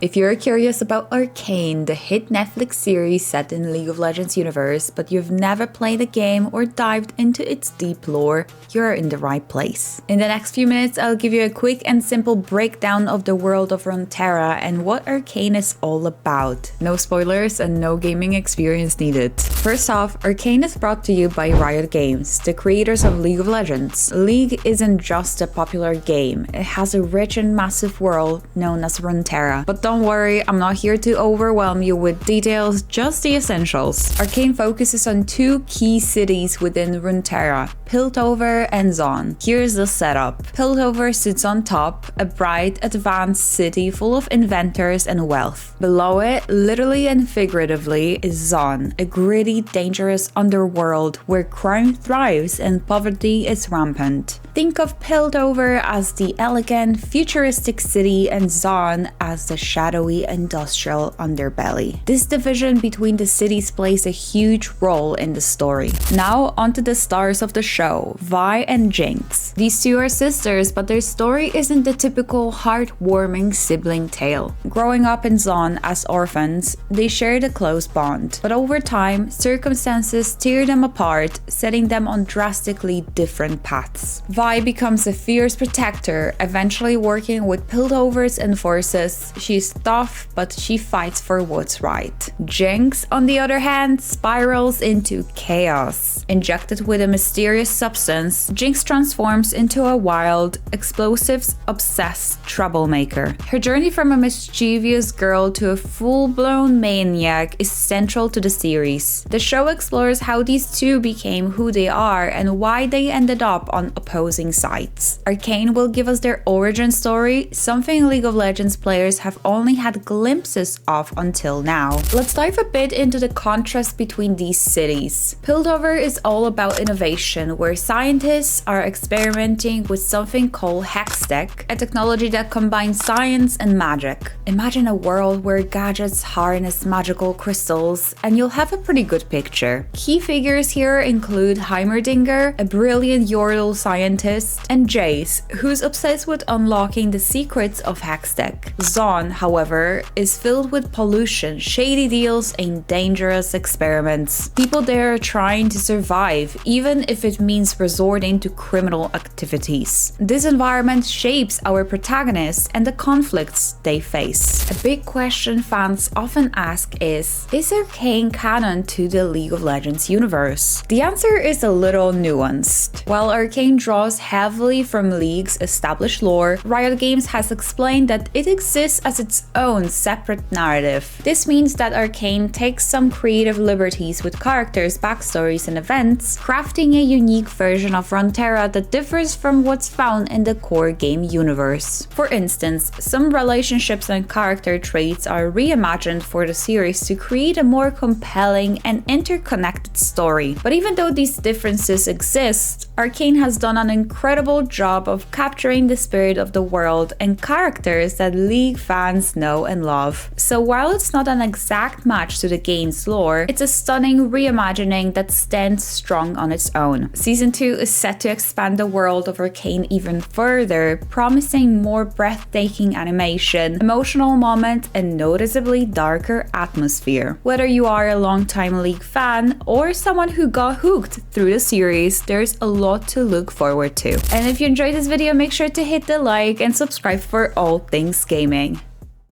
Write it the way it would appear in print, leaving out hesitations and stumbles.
If you're curious about Arcane, the hit Netflix series set in League of Legends universe, but you've never played the game or dived into its deep lore, you're in the right place. In the next few minutes, I'll give you a quick and simple breakdown of the world of Runeterra and what Arcane is all about. No spoilers and no gaming experience needed. First off, Arcane is brought to you by Riot Games, the creators of League of Legends. League isn't just a popular game, it has a rich and massive world known as Runeterra. But don't worry, I'm not here to overwhelm you with details, just the essentials. Arcane focuses on two key cities within Runeterra, Piltover and Zaun. Here's the setup. Piltover sits on top, a bright, advanced city full of inventors and wealth. Below it, literally and figuratively, is Zaun, a gritty, dangerous underworld where crime thrives and poverty is rampant. Think of Piltover as the elegant, futuristic city and Zaun as the shadowy, industrial underbelly. This division between the cities plays a huge role in the story. Now, onto the stars of the show, Vi and Jinx. These two are sisters, but their story isn't the typical heartwarming sibling tale. Growing up in Zaun as orphans, they shared a close bond, but over time, circumstances tear them apart, setting them on drastically different paths. Vi becomes a fierce protector, eventually working with Piltover's enforcers. She's tough, but she fights for what's right. Jinx, on the other hand, spirals into chaos. Injected with a mysterious substance, Jinx transforms into a wild, explosives-obsessed troublemaker. Her journey from a mischievous girl to a full-blown maniac is central to the series. The show explores how these two became who they are and why they ended up on opposing sides. Arcane will give us their origin story, something League of Legends players have only had glimpses of until now. Let's dive a bit into the contrast between these cities. Piltover is all about innovation, where scientists are experimenting with something called Hextech, a technology that combines science and magic. Imagine a world where gadgets harness magical crystals, and you'll have a pretty good picture. Key figures here include Heimerdinger, a brilliant Yordle scientist, and Jace, who's obsessed with unlocking the secrets of Hextech. Zaun, however, is filled with pollution, shady deals, and dangerous experiments. People there are trying to survive, even if it means resorting to criminal activities. This environment shapes our protagonists and the conflicts they face. A big question fans often ask is Arcane canon to the League of Legends universe? The answer is a little nuanced. While Arcane draws heavily from League's established lore, Riot Games has explained that it exists as its own separate narrative. This means that Arcane takes some creative liberties with characters, backstories, and events, crafting a unique version of Runeterra that differs from what's found in the core game universe. For instance, some relationships and character traits are reimagined for the series to create a more compelling and interconnected story. But even though these differences exist, Arcane has done an incredible job of capturing the spirit of the world and characters that League fans know and love. So while it's not an exact match to the game's lore, it's a stunning reimagining that stands strong on its own. Season 2 is set to expand the world of Arcane even further, promising more breathtaking animation, emotional moments, and noticeably darker atmosphere. Whether you are a longtime League fan or someone who got hooked through the series, there's a lot to look forward to. And if you enjoyed this video, make sure to hit the like and subscribe for all things gaming.